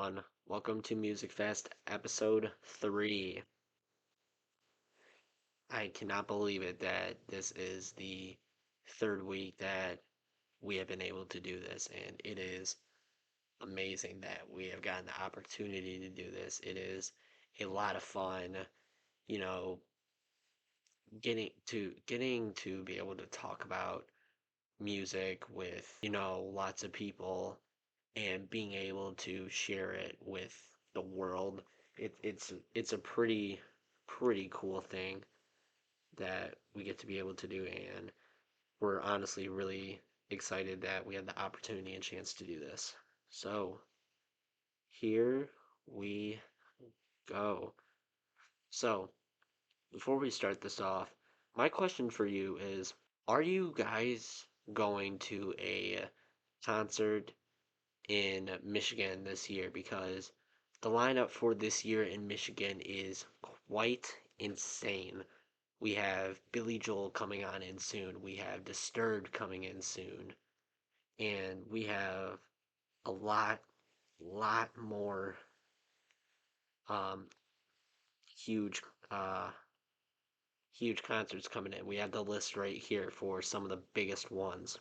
everyone. Welcome to MusicFest episode 3. I cannot believe it that this is the third week that we have been able to do this, and it is amazing that we have gotten the opportunity to do this. It is a lot of fun, you know, getting to be able to talk about music with, lots of people and being able to share it with the world. It's a pretty cool thing that we get to be able to do, and we're honestly really excited that we had the opportunity and chance to do this. So here we go. So before we start this off, my question for you is, are you guys going to a concert in Michigan this year? Because the lineup for this year in Michigan is quite insane. We have Billy Joel coming on in soon. We have Disturbed coming in soon. And we have a lot more um, huge, uh, huge concerts coming in. We have the list right here for some of the biggest ones.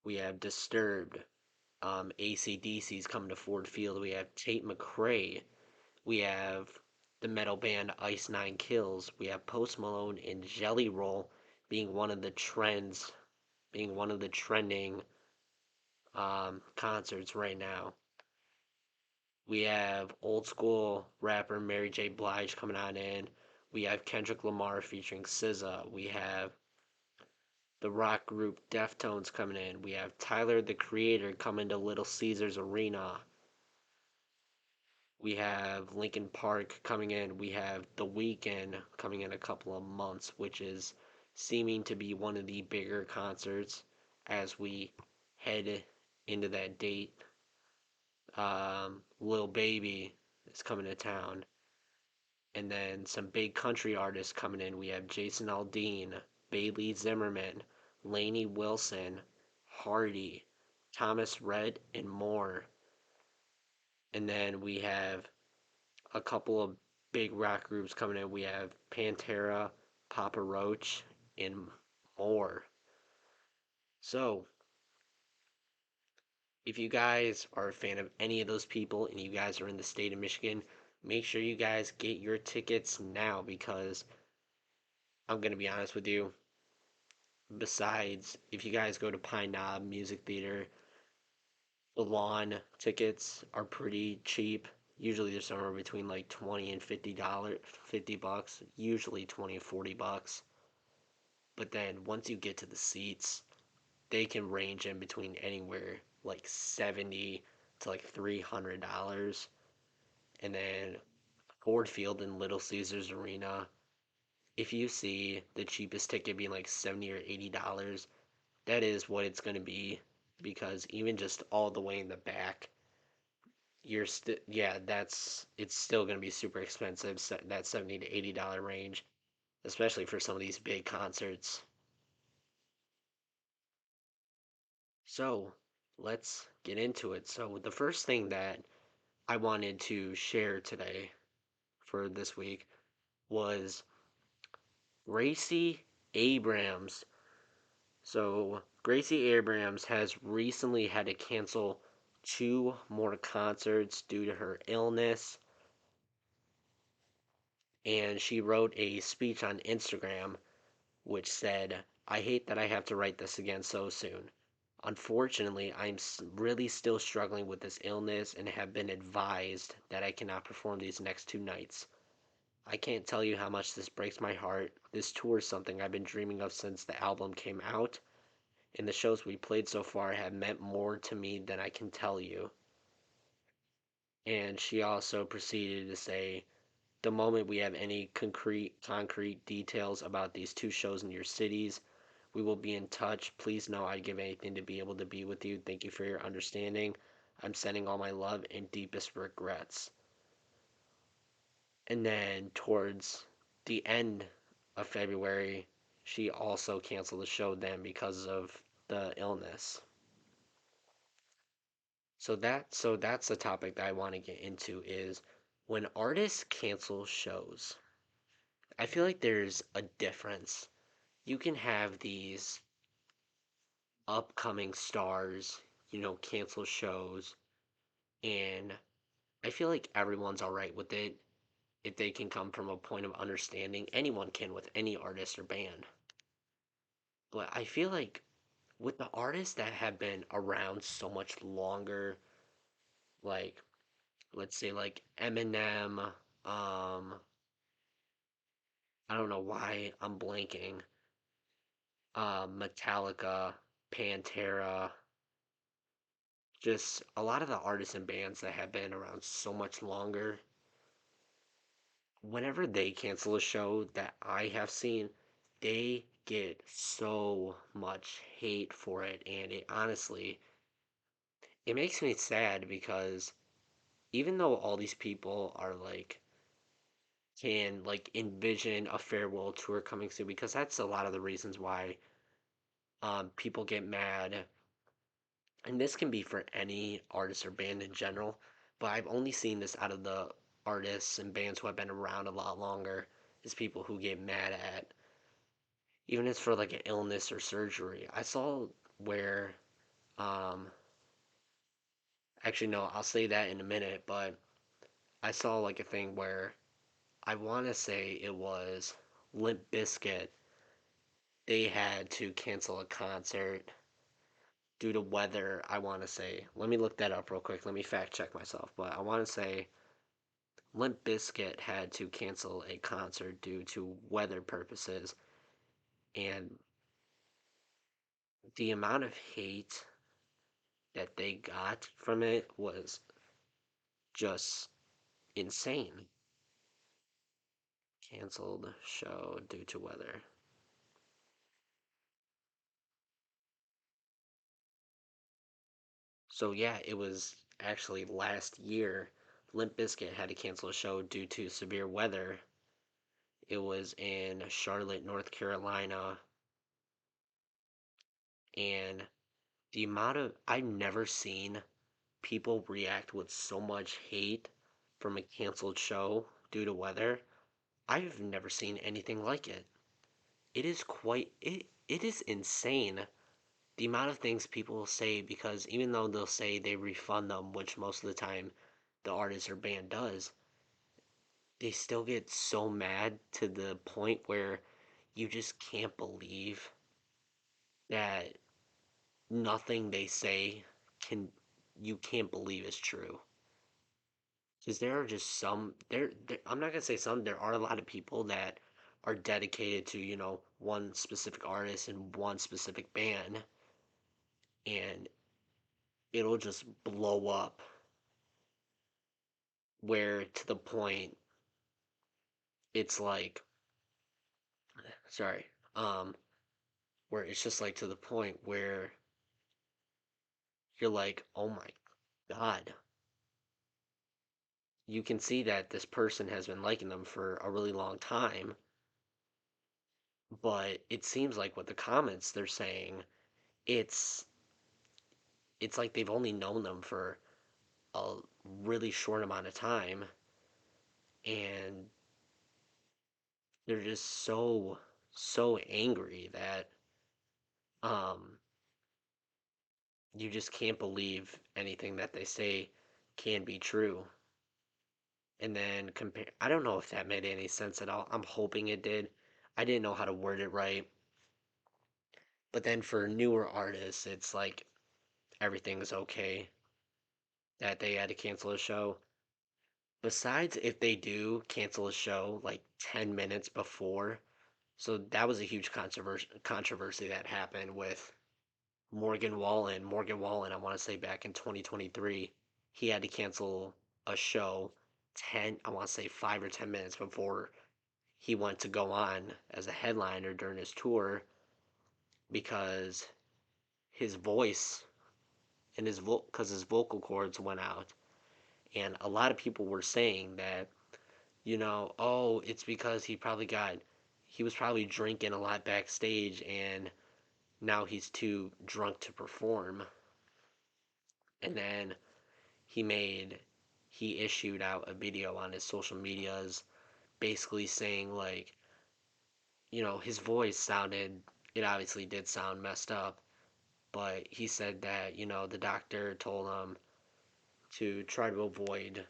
We have Disturbed. AC/DC's coming to Ford Field. We have Tate McRae. We have the metal band Ice Nine Kills. We have Post Malone and Jelly Roll being one of the trends, being one of the trending concerts right now. We have old school rapper Mary J. Blige coming on in. We have Kendrick Lamar featuring SZA. We have the rock group Deftones coming in. We have Tyler the Creator coming to Little Caesars Arena. We have Linkin Park coming in. We have The Weeknd coming in a couple of months, which is seeming to be one of the bigger concerts as we head into that date. Lil Baby is coming to town. And then some big country artists coming in. We have Jason Aldean, Bailey Zimmerman, Lainey Wilson, Hardy, Thomas Rhett, and more. And then we have a couple of big rock groups coming in. We have Pantera, Papa Roach, and more. So, if you guys are a fan of any of those people and you guys are in the state of Michigan, make sure you guys get your tickets now because I'm going to be honest with you. Besides, if you guys go to Pine Knob Music Theater, the lawn tickets are pretty cheap. Usually they're somewhere between like 20 and $50, 50 bucks, usually 20 and 40 bucks. But then once you get to the seats, they can range in between anywhere like 70 to like $300. And then Ford Field and Little Caesars Arena, if you see the cheapest ticket being like 70 or $80, that is what it's going to be because even just all the way in the back, you're still, yeah, it's still going to be super expensive, that 70 to $80 range, especially for some of these big concerts. So let's get into it. So the first thing that I wanted to share today for this week was Gracie Abrams. So Gracie Abrams has recently had to cancel two more concerts due to her illness, and she wrote a speech on Instagram which said, "I hate that I have to write this again so soon. Unfortunately, I'm really still struggling with this illness and have been advised that I cannot perform these next two nights. I can't tell you how much this breaks my heart. This tour is something I've been dreaming of since the album came out, and the shows we played so far have meant more to me than I can tell you." And she also proceeded to say, "The moment we have any concrete details about these two shows in your cities, we will be in touch. Please know I'd give anything to be able to be with you. Thank you for your understanding. I'm sending all my love and deepest regrets." And then towards the end of February, she also canceled the show then because of the illness. So that's the topic that I want to get into is when artists cancel shows. I feel like there's a difference. You can have these upcoming stars, cancel shows, and I feel like everyone's all right with it if they can come from a point of understanding. Anyone can with any artist or band. But I feel like with the artists that have been around so much longer, like let's say like Eminem, I don't know why I'm blanking, Metallica, Pantera, just a lot of the artists and bands that have been around so much longer. Whenever they cancel a show that I have seen, they get so much hate for it, and it honestly it makes me sad because even though all these people are like can like envision a farewell tour coming soon, because that's a lot of the reasons why people get mad, and this can be for any artist or band in general, but I've only seen this out of the artists and bands who have been around a lot longer, is people who get mad at even if it's for like an illness or surgery. I saw where um actually no, I'll say that in a minute, but I saw like a thing where I want to say it was Limp Bizkit. They had to cancel a concert due to weather, I want to say. Let me look that up real quick. Let me fact check myself. But I want to say Limp Bizkit had to cancel a concert due to weather purposes. And the amount of hate that they got from it was just insane. Canceled show due to weather. So yeah, it was actually last year. Limp Bizkit had to cancel a show due to severe weather. It was in Charlotte, North Carolina, and the amount of I've never seen people react with so much hate from a canceled show due to weather. I've never seen anything like it. It is insane the amount of things people will say, because even though they'll say they refund them, which most of the time the artist or band does, they still get so mad to the point where you just can't believe that nothing they say can you can't believe is true. Because there are just there, I'm not gonna say some, there are a lot of people that are dedicated to, one specific artist and one specific band, and it'll just blow up where to the point it's like, sorry, um, where it's just like to the point where you're like, oh my God, you can see that this person has been liking them for a really long time, but it seems like with the comments they're saying, it's it's like they've only known them for a really short amount of time, and they're just so angry that um you just can't believe anything that they say can be true. And then compare, I don't know if that made any sense at all. I'm hoping it did. I didn't know how to word it right. But then for newer artists, it's like everything's okay that they had to cancel a show. Besides, if they do cancel a show like 10 minutes before, so that was a huge controversy that happened with Morgan Wallen. Morgan Wallen, I want to say back in 2023, he had to cancel a show 10, I want to say 5 or 10 minutes before he went to go on as a headliner during his tour, because his voice and because his vocal cords went out. And a lot of people were saying that, oh, it's because he was probably drinking a lot backstage and now he's too drunk to perform. And then he made he issued out a video on his social medias basically saying like, his voice sounded it obviously did sound messed up, but he said that, the doctor told him to try to avoid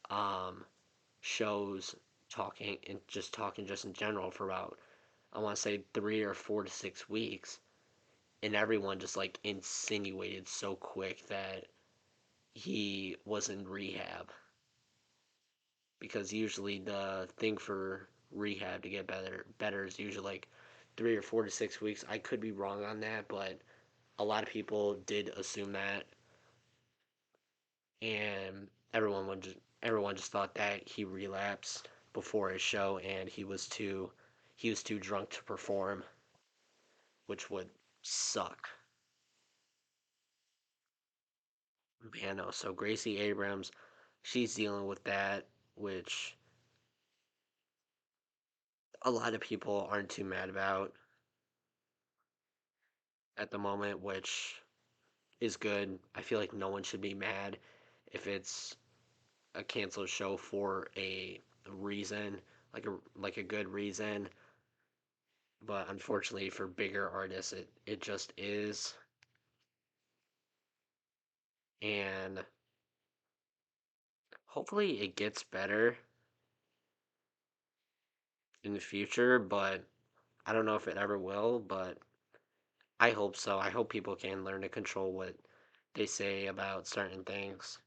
um shows talking just in general for about I want to say 3 or 4 to 6 weeks, and everyone just like insinuated so quick that he was in rehab because usually the thing for rehab to get better is usually like 3 or 4 to 6 weeks. I could be wrong on that, but a lot of people did assume that, and everyone just thought that he relapsed before his show and he was too drunk to perform, which would suck. Man, no. So Gracie Abrams, she's dealing with that, which a lot of people aren't too mad about at the moment, which is good. I feel like no one should be mad if it's a canceled show for a reason, like a good reason. But unfortunately for bigger artists, it just is. And hopefully it gets better in the future, but I don't know if it ever will, but I hope so. I hope people can learn to control what they say about certain things.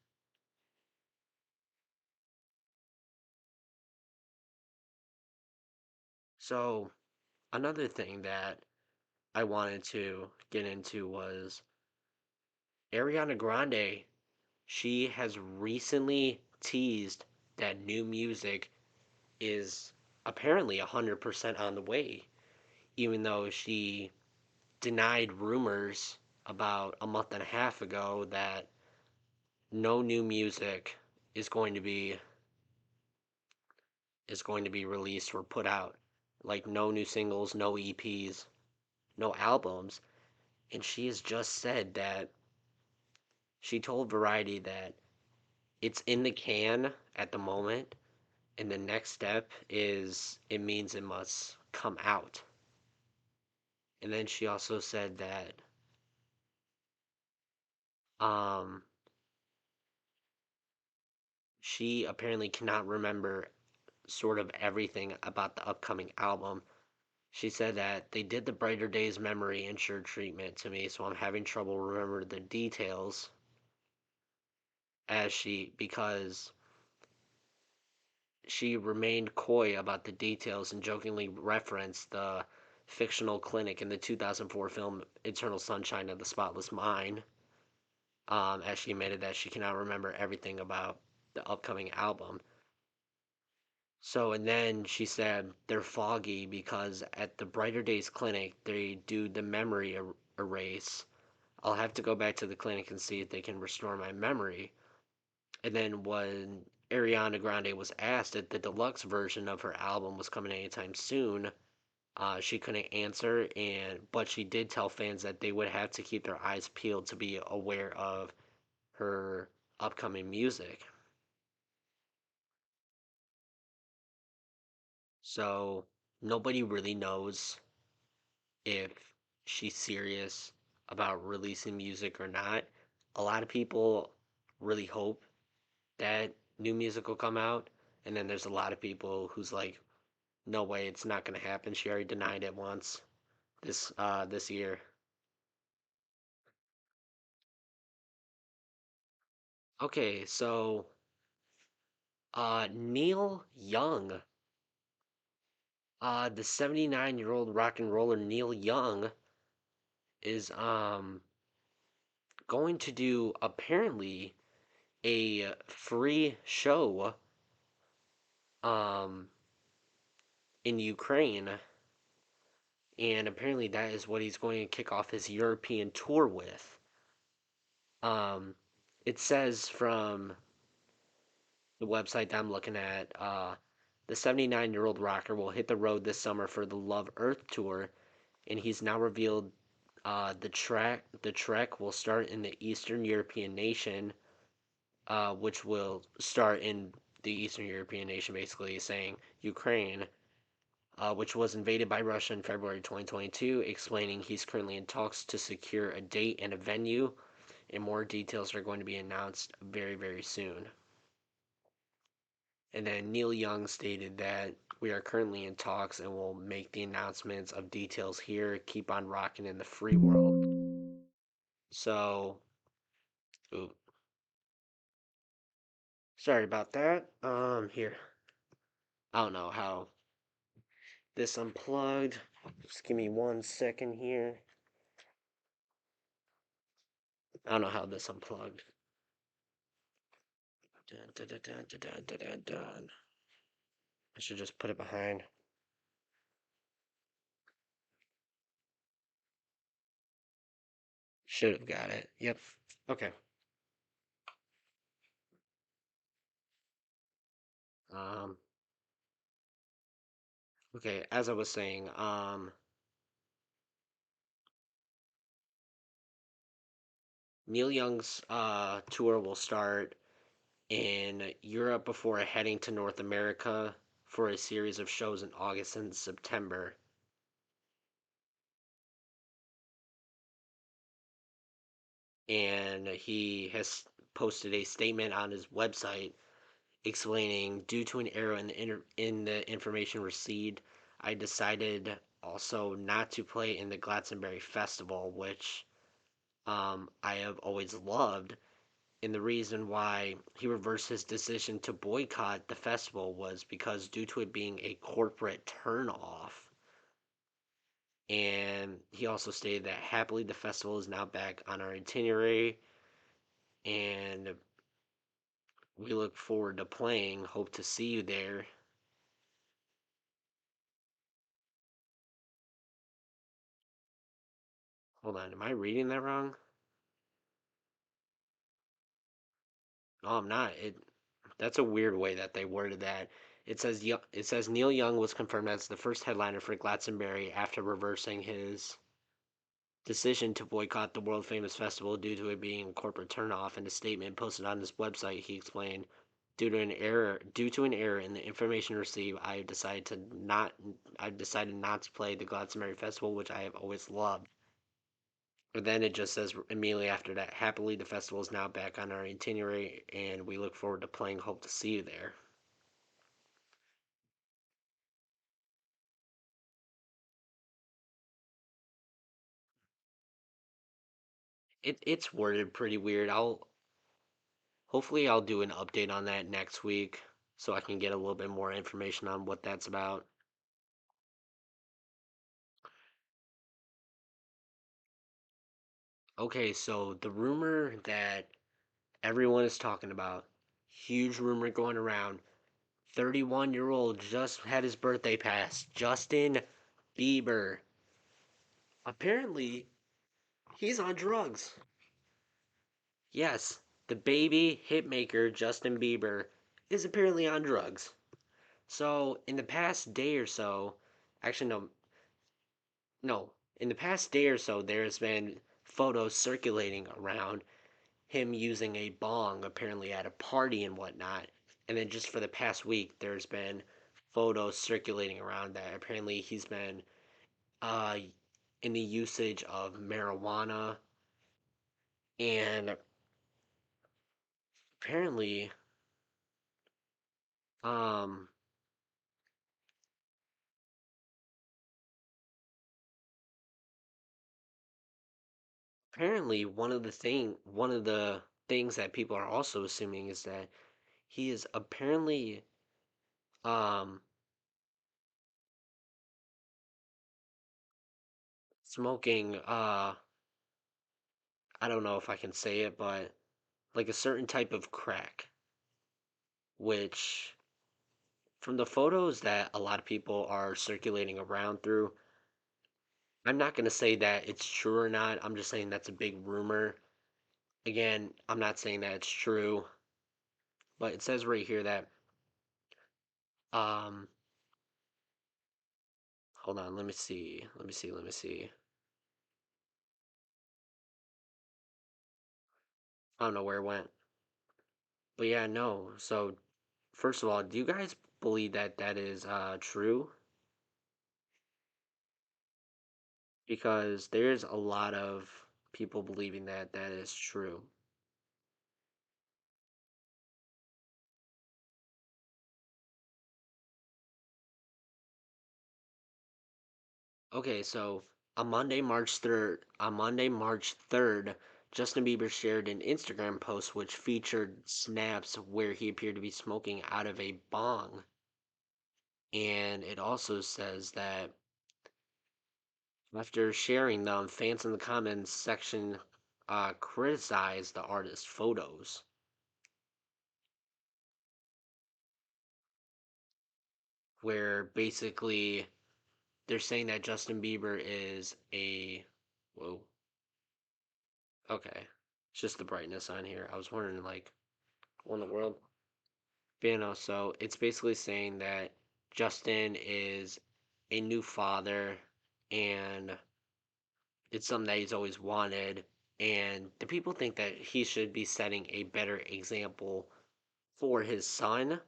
So, another thing that I wanted to get into was Ariana Grande. She has recently teased that new music is apparently 100% on the way, even though she denied rumors about a month and a half ago that no new music is going to be released or put out. Like no new singles, no EPs, no albums. And she has just said that she told Variety that it's in the can at the moment, and the next step is it means it must come out. And then she also said that um, she apparently cannot remember sort of everything about the upcoming album. She said that they did the Brighter Days memory insured treatment to me, so I'm having trouble remembering the details because she remained coy about the details and jokingly referenced the fictional clinic in the 2004 film Eternal Sunshine of the Spotless Mind, as she admitted that she cannot remember everything about the upcoming album. So, and then she said they're foggy because at the Brighter Days clinic, they do the memory erase. I'll have to go back to the clinic and see if they can restore my memory. And then when Ariana Grande was asked if the deluxe version of her album was coming anytime soon, she couldn't answer, but she did tell fans that they would have to keep their eyes peeled to be aware of her upcoming music. So nobody really knows if she's serious about releasing music or not. A lot of people really hope that new music will come out, and then there's a lot of people who's like, no way, it's not gonna happen. She already denied it once this year. Okay, so Neil Young, the 79-year-old rock and roller Neil Young is going to do apparently a free show um in Ukraine, and apparently that is what he's going to kick off his European tour with. Um, it says from the website that I'm looking at, the 79-year-old rocker will hit the road this summer for the Love Earth tour, and he's now revealed the trek will start in the Eastern European nation which will start in the Eastern European nation, basically saying Ukraine, which was invaded by Russia in February 2022, explaining he's currently in talks to secure a date and a venue, and more details are going to be announced very, very soon. And then Neil Young stated that we are currently in talks and will make the announcements of details here. Keep on rocking in the free world. So, ooh, sorry about that. Here, I don't know how this unplugged. Just give me 1 second here. I don't know how this unplugged. Dun, dun, dun, dun, dun, dun, dun, dun. I should just put it behind. Should have got it. Yep. Okay. Um. Okay. As I was saying, Neil Young's tour will start in Europe before heading to North America for a series of shows in August and September. And he has posted a statement on his website explaining, due to an error in the information received, I decided also not to play in the Glastonbury Festival, which I have always loved. And the reason why he reversed his decision to boycott the festival was because, due to it being a corporate turnoff. And he also stated that happily the festival is now back on our itinerary, and we look forward to playing. Hope to see you there. Hold on, am I reading that wrong? No, I'm not. That's a weird way that they worded that. It says Neil Young was confirmed as the first headliner for Glastonbury after reversing his decision to boycott the world famous festival due to it being a corporate turnoff. In a statement posted on his website, he explained, due to an error in the information received, I've decided not to play the Glastonbury Festival, which I have always loved. But then it just says immediately after that, happily the festival is now back on our itinerary, and we look forward to playing. Hope to see you there. It's worded pretty weird. I'll do an update on that next week so I can get a little bit more information on what that's about. Okay, so the rumor that everyone is talking about, huge rumor going around, 31-year-old just had his birthday pass, Justin Bieber. Apparently, he's on drugs. Yes, the baby hitmaker Justin Bieber is apparently on drugs. So, in the past day or so, actually, no, no, in the past day or so, there's been photos circulating around him using a bong, apparently at a party and whatnot. And then just for the past week, there's been photos circulating around that apparently he's been uh, in the usage of marijuana, and apparently, um, apparently one of the things that people are also assuming is that he is apparently um smoking I don't know if I can say it, but like a certain type of crack, which from the photos that a lot of people are circulating around through, I'm not going to say that it's true or not. I'm just saying that's a big rumor. Again, I'm not saying that it's true, but it says right here that um hold on, let me see. Let me see. I don't know where it went. But yeah, no. So first of all, do you guys believe that that is true? Because there's a lot of people believing that that is true. Okay, so on Monday, March 3rd, Justin Bieber shared an Instagram post which featured snaps where he appeared to be smoking out of a bong. And it also says that after sharing them, fans in the comments section criticized the artist's photos, where basically they're saying that Justin Bieber is a. Whoa. Okay. It's just the brightness on here. I was wondering, like, what in the world? But, so it's basically saying that Justin is a new father and it's something that he's always wanted. And the people think that he should be setting a better example for his son.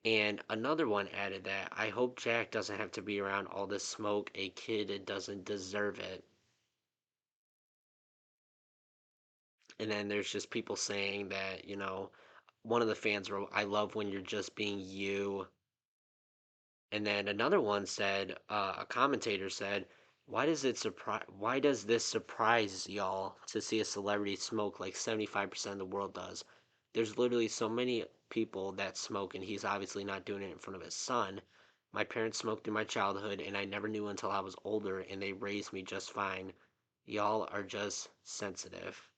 And another one added that I hope Jack doesn't have to be around all this smoke. A kid doesn't deserve it. And then there's just people saying that, one of the fans wrote, I love when you're just being you. And then another one said, a commentator said, why does this surprise y'all to see a celebrity smoke like 75% of the world does? There's literally so many people that smoke and he's obviously not doing it in front of his son. My parents smoked in my childhood and I never knew until I was older and they raised me just fine. Y'all are just sensitive.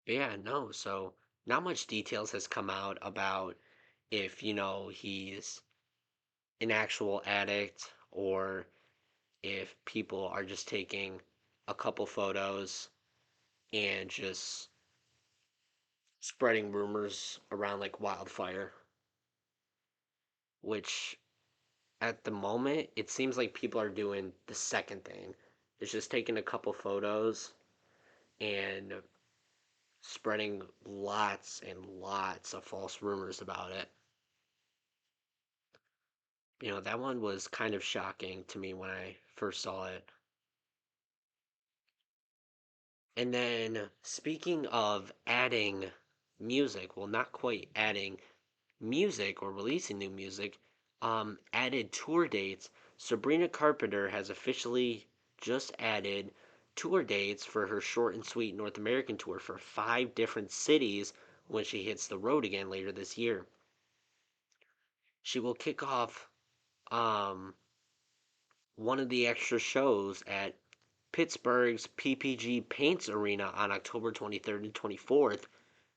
But yeah, no, so not much details has come out about if, he's an actual addict or if people are just taking a couple photos and just spreading rumors around like wildfire, which at the moment it seems like people are doing the second thing. It's just taking a couple photos and spreading lots and lots of false rumors about it. That one was kind of shocking to me when I first saw it. And then speaking of adding music, well, not quite adding music or releasing new music, added tour dates. Sabrina Carpenter has officially just added tour dates for her short and sweet North American tour for 5 different cities when she hits the road again later this year. She will kick off um, one of the extra shows at Pittsburgh's PPG Paints Arena on October 23rd and 24th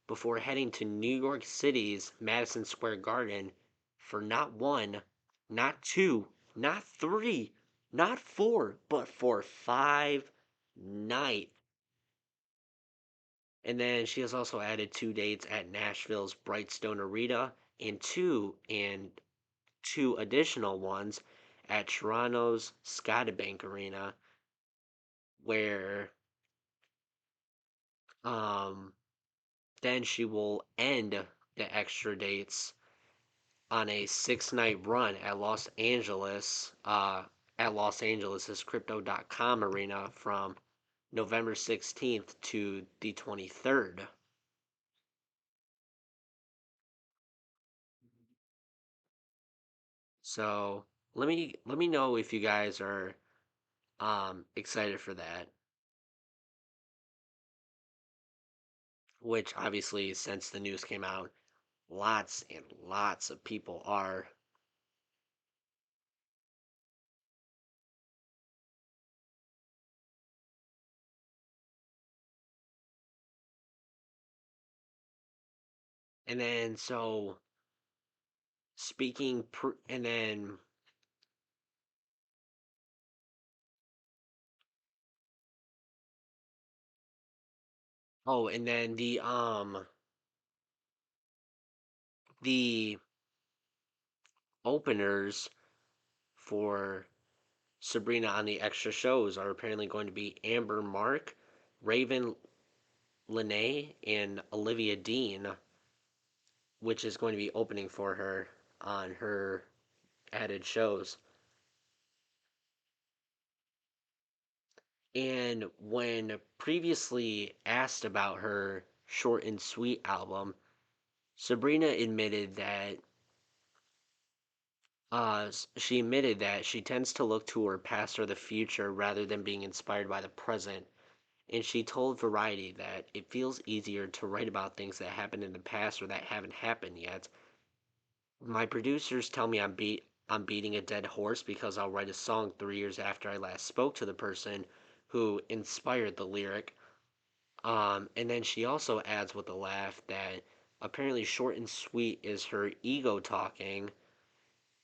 before heading to New York City's Madison Square Garden for not one, not two, not three, not four, but for 5 nights. And then she has also added 2 dates at Nashville's Brightstone Arena and two additional ones at Toronto's Scotiabank Arena, where um then she will end the extra dates on a 6 night run at Los Angeles's Crypto.com arena from November 16th to the 23rd. So let me know if you guys are excited for that. Which obviously, since the news came out, lots and lots of people are. And then so and then and then the openers for Sabrina on the extra shows are apparently going to be Amber Mark, Raven Lene and Olivia Dean, which is going to be opening for her on her added shows. And when previously asked about her Short and Sweet album, Sabrina admitted that she tends to look to her past or the future rather than being inspired by the present. And she told Variety that it feels easier to write about things that happened in the past or that haven't happened yet. My producers tell me I'm beating a dead horse because I'll write a song 3 years after I last spoke to the person who inspired the lyric. And then she also adds with a laugh that apparently Short and Sweet is her ego talking,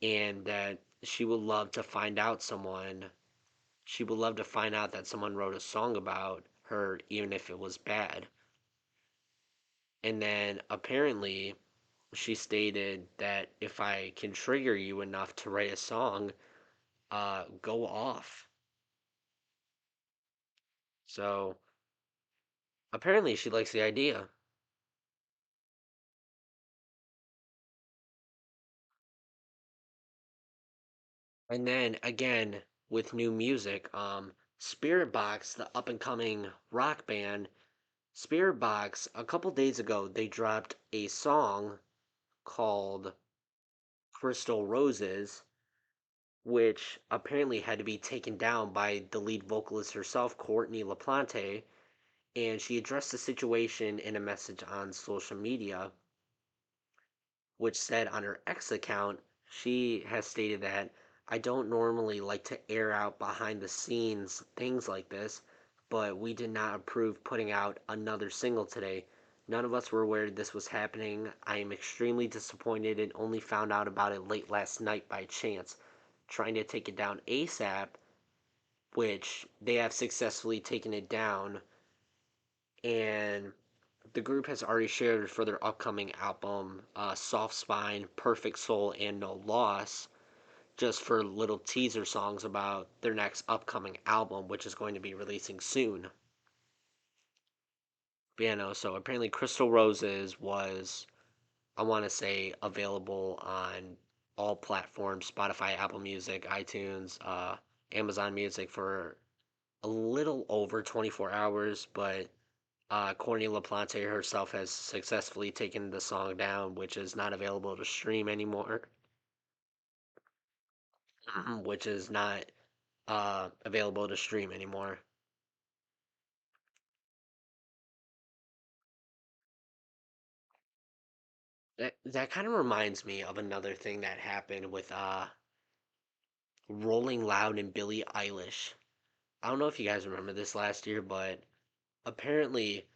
and that she would love to find out that someone wrote a song about her, even if it was bad. And then apparently she stated that if I can trigger you enough to write a song, go off. So apparently she likes the idea. And then again with new music, Spirit Box, the up and coming rock band, Spirit Box, a couple days ago they dropped a song called Crystal Roses, which apparently had to be taken down by the lead vocalist herself, Courtney LaPlante, and she addressed the situation in a message on social media, which said on her X account, she has stated that I don't normally like to air out behind the scenes things like this, but we did not approve putting out another single today. None of us were aware this was happening. I am extremely disappointed and only found out about it late last night by chance. Trying to take it down ASAP, which they have successfully taken it down, and the group has already shared for their upcoming album, Soft Spine, Perfect Soul, and No Loss, just for little teaser songs about their next upcoming album, which is going to be releasing soon. But yeah, no, so apparently Crystal Roses was, I want to say, available on all platforms: Spotify, Apple Music, iTunes, Amazon Music for a little over 24 hours, but Courtney LaPlante herself has successfully taken the song down, which is not available to stream anymore, which is not available to stream anymore. That kind of reminds me of another thing that happened with Rolling Loud and Billie Eilish. I don't know if you guys remember this last year, but apparently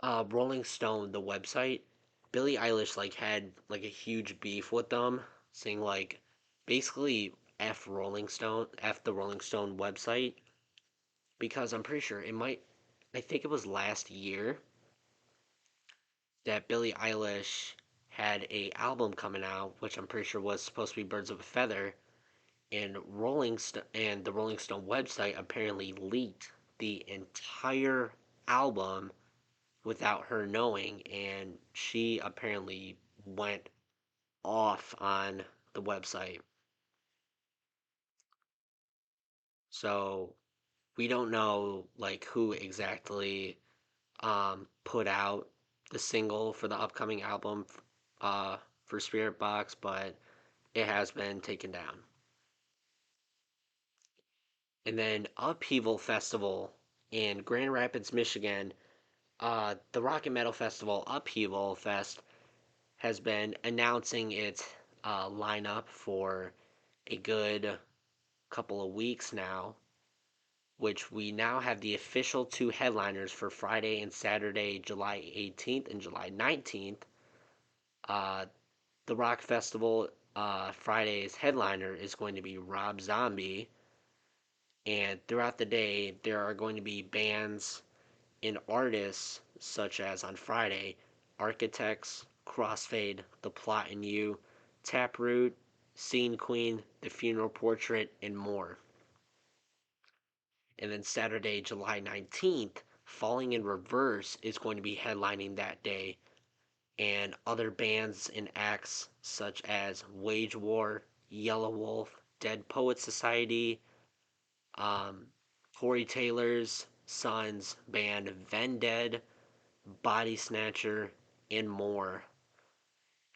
Rolling Stone, the website, Billie Eilish like had like a huge beef with them, saying like basically F Rolling Stone, F the Rolling Stone website, because I'm pretty sure I think it was last year that Billie Eilish had a album coming out, which I'm pretty sure was supposed to be Birds of a Feather, and the Rolling Stone website apparently leaked the entire album without her knowing, and she apparently went off on the website. So we don't know like who exactly put out the single for the upcoming album for Spirit Box, but it has been taken down. And then Upheaval Festival in Grand Rapids, Michigan, the Rock and Metal Festival Upheaval Fest has been announcing its lineup for a good couple of weeks now, which we now have the official two headliners for Friday and Saturday, July 18th and July 19th. Uh, the Rock Festival Friday's headliner is going to be Rob Zombie, and throughout the day, there are going to be bands and artists such as on Friday, Architects, Crossfade, The Plot and You, Taproot, Scene Queen, The Funeral Portrait, and more. And then Saturday, July 19th, Falling in Reverse is going to be headlining that day, and other bands and acts such as Wage War, Yellow Wolf, Dead Poets Society, um, Corey Taylor's son's band Vended, Body Snatcher, and more.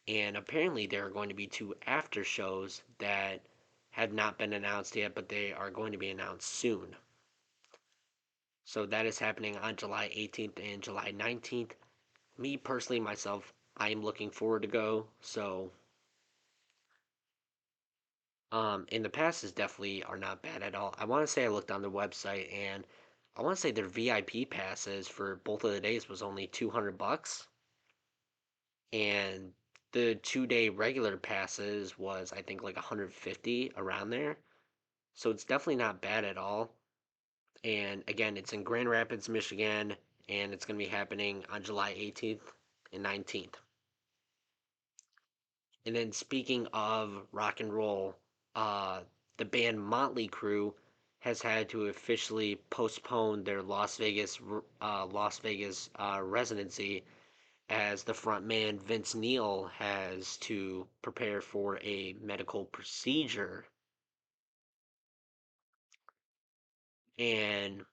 And apparently there are going to be two after shows that have not been announced yet, but they are going to be announced soon. So that is happening on July 18th and July 19th. Me personally, myself, I am looking forward to go. So, in the passes definitely are not bad at all. I want to say I looked on their website and I want to say their VIP passes for both of the days was only $200, and the 2 day regular passes was I think like 150 around there. So it's definitely not bad at all. And again, it's in Grand Rapids, Michigan, and it's going to be happening on July 18th and 19th. And then speaking of rock and roll, uh, the band Motley Crue has had to officially postpone their Las Vegas residency as the frontman Vince Neil has to prepare for a medical procedure. And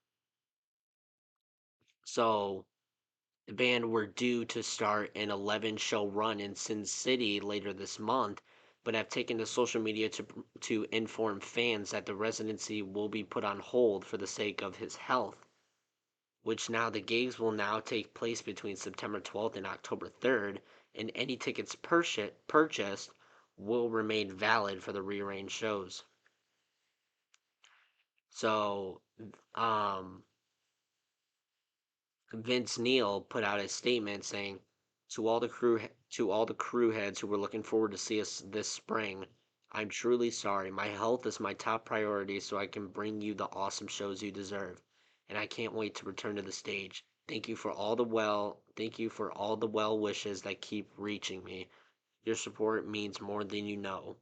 so the band were due to start an 11-show run in Sin City later this month, but have taken to social media to inform fans that the residency will be put on hold for the sake of his health, which now the gigs will now take place between September 12th and October 3rd, and any tickets purchased will remain valid for the rearranged shows. So, um, Vince Neil put out a statement saying, to all the crew heads who were looking forward to see us this spring, I'm truly sorry. My health is my top priority so I can bring you the awesome shows you deserve, and I can't wait to return to the stage. Thank you for all the well wishes that keep reaching me. Your support means more than you know.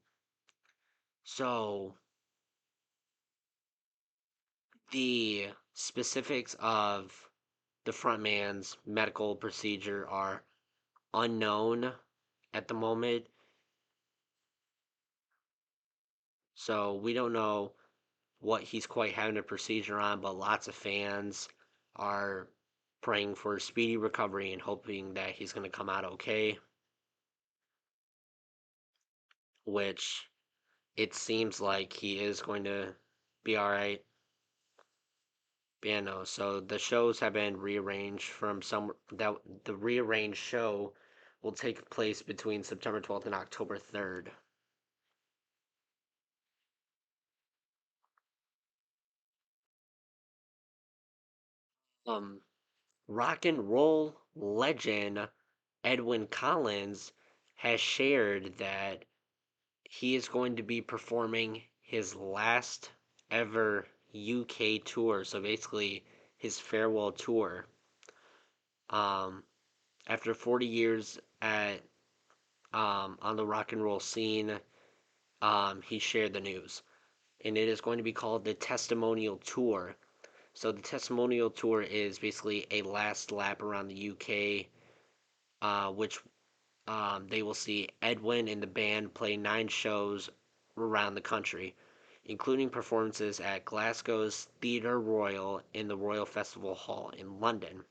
So, the specifics of the frontman's medical procedure are unknown at the moment. So we don't know what he's quite having a procedure on, but lots of fans are praying for a speedy recovery and hoping that he's going to come out okay, which it seems like he is going to be all right. Yeah, no. So the shows have been rearranged from some that the rearranged show will take place between September 12th and October 3rd. Um, Rock and roll legend Edwin Collins has shared that he is going to be performing his last ever UK tour. So basically, his farewell tour. Um, After 40 years at on the rock and roll scene, he shared the news, and it is going to be called the Testimonial Tour. So the Testimonial Tour is basically a last lap around the UK, which they will see Edwin and the band play 9 shows around the country, including performances at Glasgow's Theatre Royal in the Royal Festival Hall in London.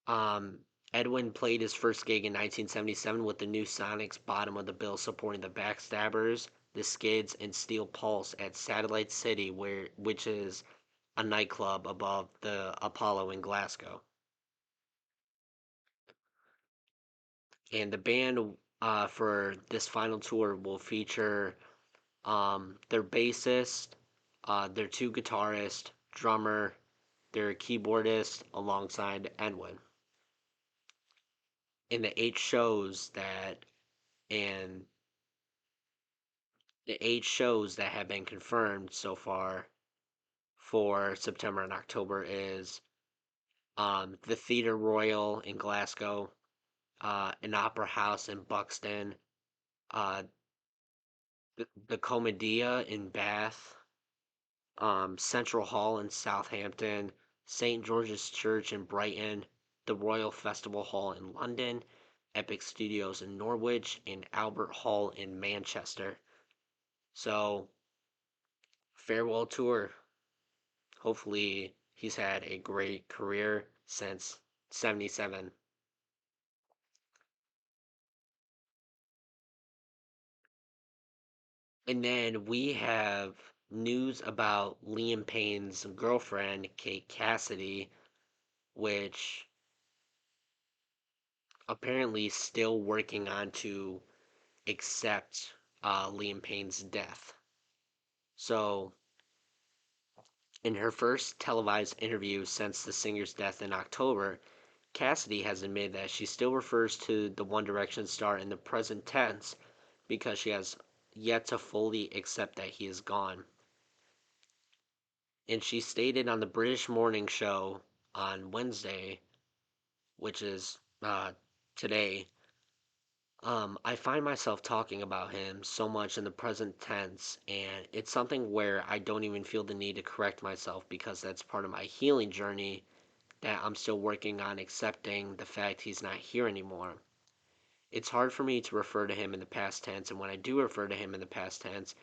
Um, Edwin played his first gig in 1977 with the New Sonics bottom of the bill supporting the Backstabbers, the Skids, and Steel Pulse at Satellite City, which is a nightclub above the Apollo in Glasgow. And the band for this final tour will feature their bassist, their 2 guitarists, drummer, their keyboardist alongside Edwin. In the 8 shows that have been confirmed so far for September and October is the Theatre Royal in Glasgow, an opera house in Buxton, uh, the Commedia in Bath, Central Hall in Southampton, St. George's Church in Brighton, the Royal Festival Hall in London, Epic Studios in Norwich, and Albert Hall in Manchester. So, farewell tour. Hopefully, he's had a great career since 77. And then we have news about Liam Payne's girlfriend, Kate Cassidy, which apparently still working on to accept Liam Payne's death. So, in her first televised interview since the singer's death in October, Cassidy has admitted that she still refers to the One Direction star in the present tense because she has yet to fully accept that he is gone. And she stated on the British Morning Show on Wednesday, which is today, I find myself talking about him so much in the present tense, and it's something where I don't even feel the need to correct myself because that's part of my healing journey that I'm still working on accepting the fact he's not here anymore. It's hard for me to refer to him in the past tense, and when I do refer to him in the past tense,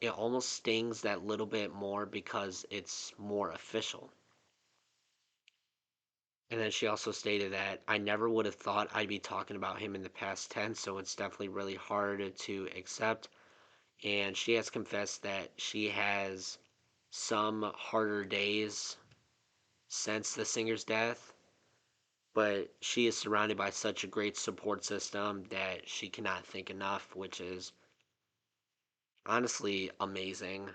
it almost stings that little bit more because it's more official. And then she also stated that I never would have thought I'd be talking about him in the past tense, so it's definitely really hard to accept. And she has confessed that she has some harder days since the singer's death, but she is surrounded by such a great support system that she cannot thank enough, which is honestly amazing.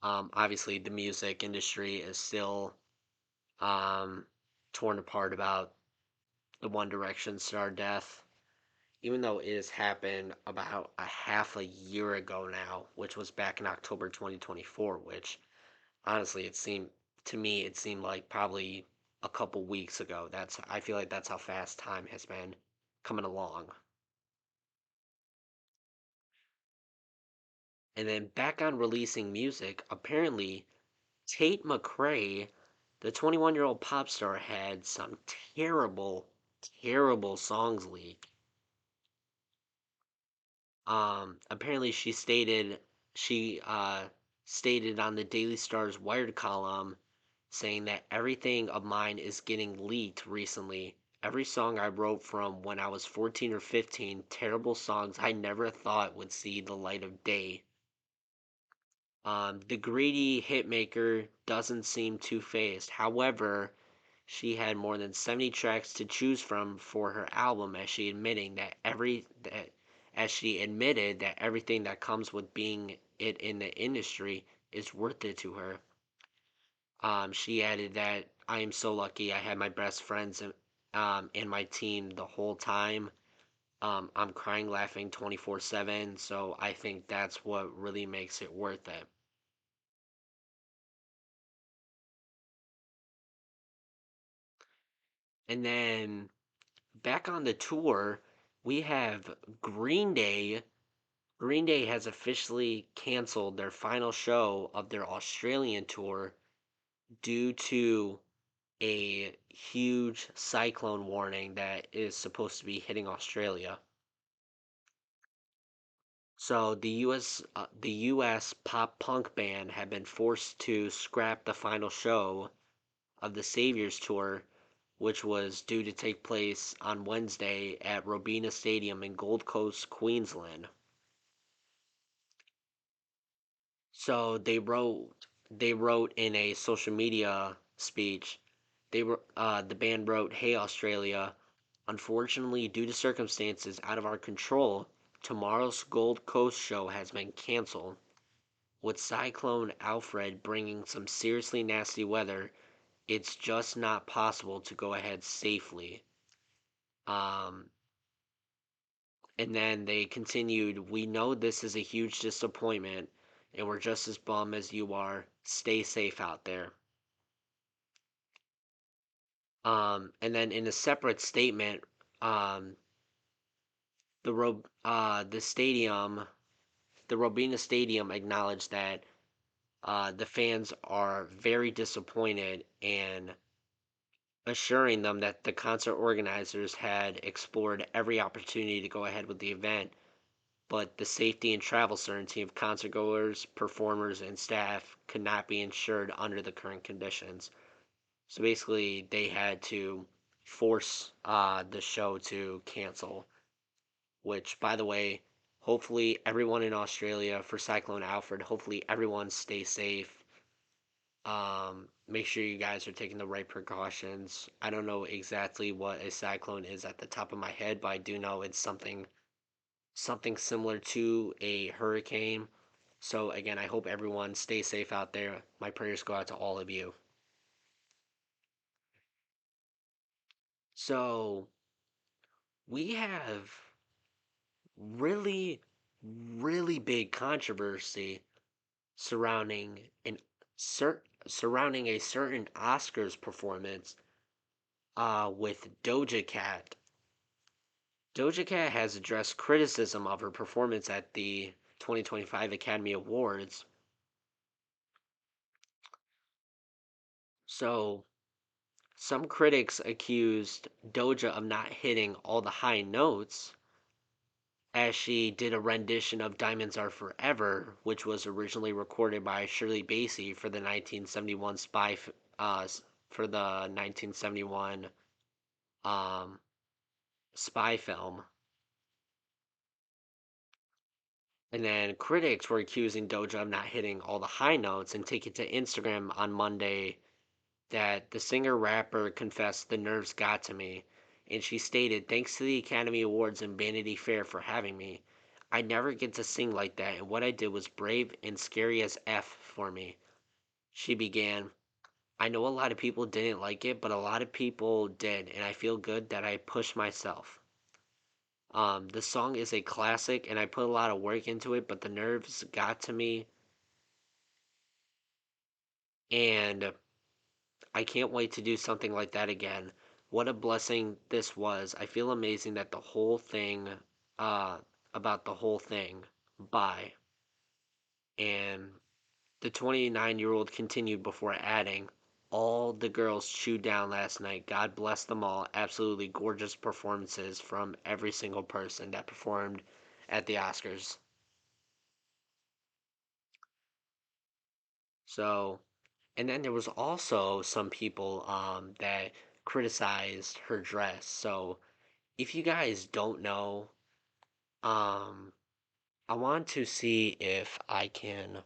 Obviously, the music industry is still um, torn apart about the One Direction star death, even though it has happened about a half a year ago now, which was back in October 2024, which honestly it seemed like probably a couple weeks ago. That's I feel like that's how fast time has been coming along. And then back on releasing music, apparently Tate McRae, the 21-year-old pop star, had some terrible, terrible songs leak. Apparently she stated on the Daily Star's Wired column saying that everything of mine is getting leaked recently. Every song I wrote from when I was 14 or 15, terrible songs I never thought would see the light of day. The greedy hitmaker doesn't seem two-faced. However, she had more than 70 tracks to choose from for her album, as she admitted that everything that comes with being it in the industry is worth it to her. She added that I am so lucky I had my best friends and my team the whole time. I'm crying, laughing 24/7, so I think that's what really makes it worth it. And then back on the tour, we have Green Day. Green Day has officially canceled their final show of their Australian tour due to a huge cyclone warning that is supposed to be hitting Australia. So the US pop punk band had been forced to scrap the final show of the Saviors tour, which was due to take place on Wednesday at Robina Stadium in Gold Coast, Queensland. So they wrote in a social media speech. The band wrote, "Hey Australia, unfortunately due to circumstances out of our control, tomorrow's Gold Coast show has been canceled. With Cyclone Alfred bringing some seriously nasty weather, it's just not possible to go ahead safely." Um, and then they continued, "We know this is a huge disappointment, and we're just as bummed as you are. Stay safe out there." And then in a separate statement, um, the stadium, the Robina Stadium, acknowledged that The fans are very disappointed and assuring them that the concert organizers had explored every opportunity to go ahead with the event, but the safety and travel certainty of concertgoers, performers, and staff could not be ensured under the current conditions. So basically, they had to force the show to cancel, which, by the way, hopefully everyone in Australia for Cyclone Alfred, hopefully everyone stays safe. Make sure you guys are taking the right precautions. I don't know exactly what a cyclone is at the top of my head, but I do know it's something similar to a hurricane. So again, I hope everyone stays safe out there. My prayers go out to all of you. So we have really, really big controversy surrounding an surrounding a certain Oscars performance with Doja Cat. Doja Cat has addressed criticism of her performance at the 2025 Academy Awards. So, some critics accused Doja of not hitting all the high notes, as she did a rendition of Diamonds Are Forever, which was originally recorded by Shirley Bassey for the 1971 for the 1971 um, spy film. And then critics were accusing Doja of not hitting all the high notes and taking to Instagram on Monday that the singer rapper confessed the nerves got to me. And she stated, "Thanks to the Academy Awards and Vanity Fair for having me. I never get to sing like that, and what I did was brave and scary as F for me." She began, "I know a lot of people didn't like it, but a lot of people did, and I feel good that I pushed myself. The song is a classic, and I put a lot of work into it, but the nerves got to me, and I can't wait to do something like that again. What a blessing this was. I feel amazing that the whole thing, uh, about the whole thing. Bye." And the 29-year-old continued before adding, "All the girls chewed down last night. God bless them all. Absolutely gorgeous performances from every single person that performed at the Oscars." So, and then there was also some people that criticized her dress. So, if you guys don't know, um, I want to see if I can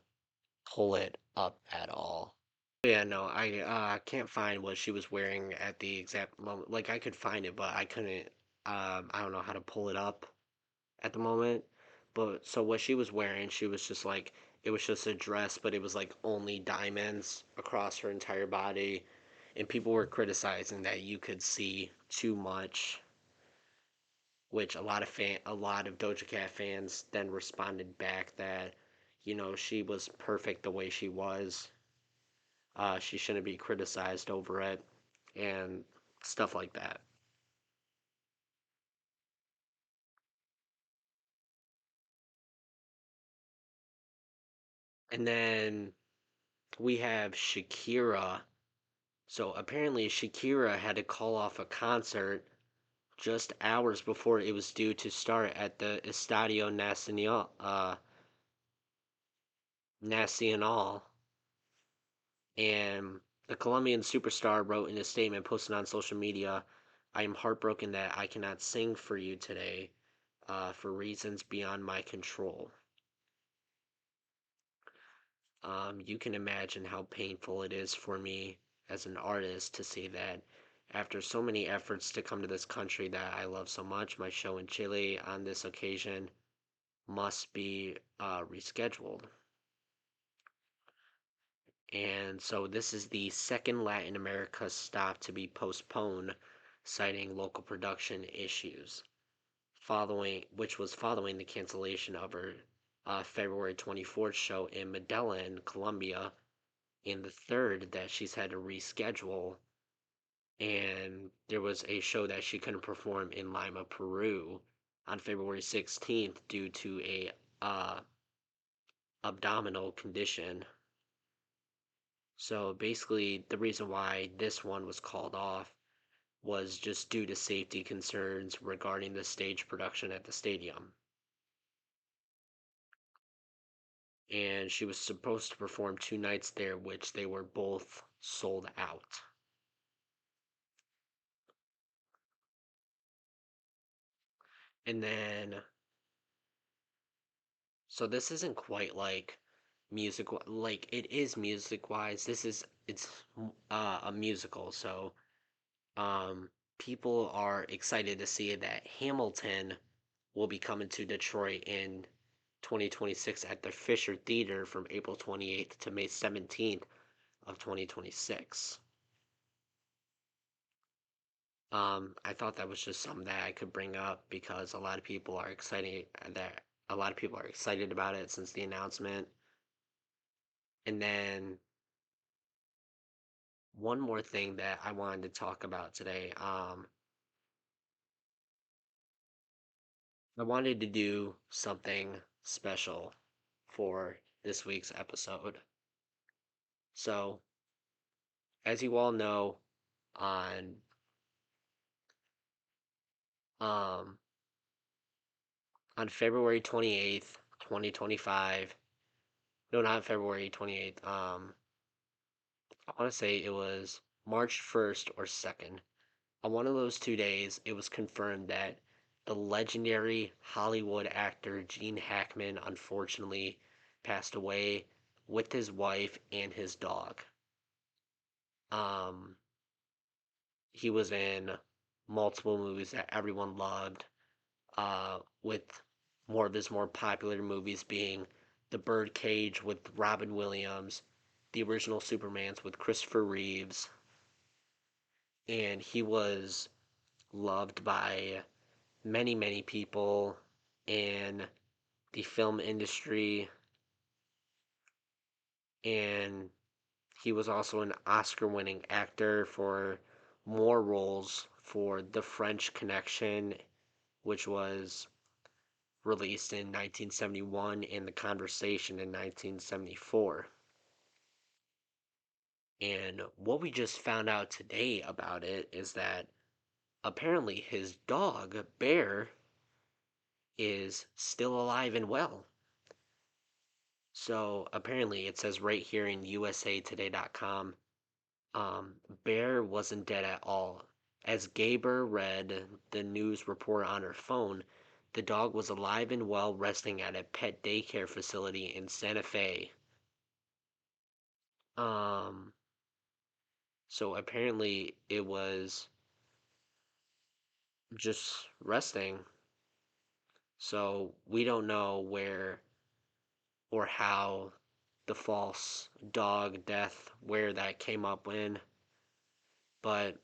pull it up at all. Yeah, no, I can't find what she was wearing at the exact moment. Like I could find it, but I couldn't. I don't know how to pull it up at the moment. But so what she was wearing, she was just like it was just a dress, but it was like only diamonds across her entire body, and people were criticizing that you could see too much, which a lot of Doja Cat fans then responded back that, she was perfect the way she was. She shouldn't be criticized over it and stuff like that. And then we have Shakira. So apparently Shakira had to call off a concert just hours before it was due to start at the Estadio Nacional. And the Colombian superstar wrote in a statement posted on social media, "I am heartbroken that I cannot sing for you today for reasons beyond my control." You can imagine how painful it is for me as an artist to see that after so many efforts to come to this country that I love so much, my show in Chile on this occasion must be rescheduled. And so this is the second Latin America stop to be postponed, citing local production issues, following the cancellation of her February 24th show in Medellin, Colombia, and the third that she's had to reschedule. And there was a show that she couldn't perform in Lima, Peru on February 16th due to a abdominal condition. So basically, the reason why this one was called off was just due to safety concerns regarding the stage production at the stadium. And she was supposed to perform 2 nights there, which they were both sold out. And then, so this isn't quite like music, like it is music wise. It's a musical, so people are excited to see that Hamilton will be coming to Detroit in 2026 at the Fisher Theater from April 28th to May 17th of 2026. I thought that was just something that I could bring up because a lot of people are excited about it since the announcement. And then one more thing that I wanted to talk about today. I wanted to do something special for this week's episode. So, as you all know, on um on February 28th, 2025, no, not February 28th, I want to say it was March 1st or 2nd. On one of those 2 days, it was confirmed that the legendary Hollywood actor Gene Hackman unfortunately passed away with his wife and his dog. Um, he was in multiple movies that everyone loved, with more of his more popular movies being The Birdcage with Robin Williams, the original Supermans with Christopher Reeves, and he was loved by many, many people in the film industry, and he was also an Oscar winning actor for more roles for The French Connection, which was released in 1971, and The Conversation in 1974. And what we just found out today about it is that apparently his dog, Bear, is still alive and well. So apparently it says right here in usatoday.com, Bear wasn't dead at all. As Gaber read the news report on her phone, the dog was alive and well resting at a pet daycare facility in Santa Fe. Um, so apparently it was just resting. So we don't know where or how the false dog death, where that came up in. But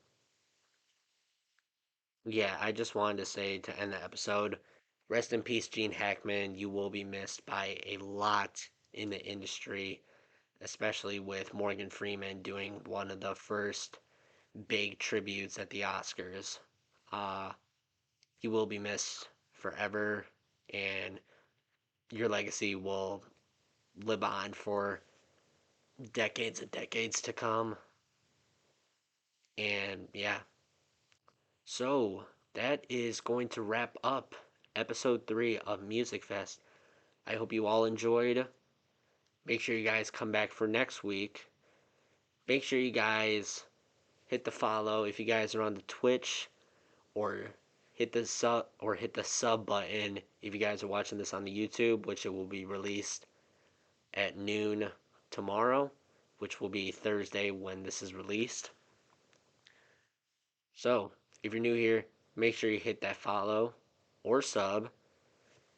yeah, I just wanted to say to end the episode, rest in peace, Gene Hackman. You will be missed by a lot in the industry, especially with Morgan Freeman doing one of the first big tributes at the Oscars. Uh, he will be missed forever, and your legacy will live on for decades and decades to come. And yeah, so that is going to wrap up episode 3 of MusicFest. I hope you all enjoyed. Make sure you guys come back for next week. Make sure you guys hit the follow if you guys are on the Twitch, or hit the sub button if you guys are watching this on the YouTube, which it will be released at noon tomorrow, which will be Thursday when this is released. So, if you're new here, make sure you hit that follow or sub.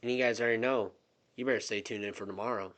And you guys already know, you better stay tuned in for tomorrow.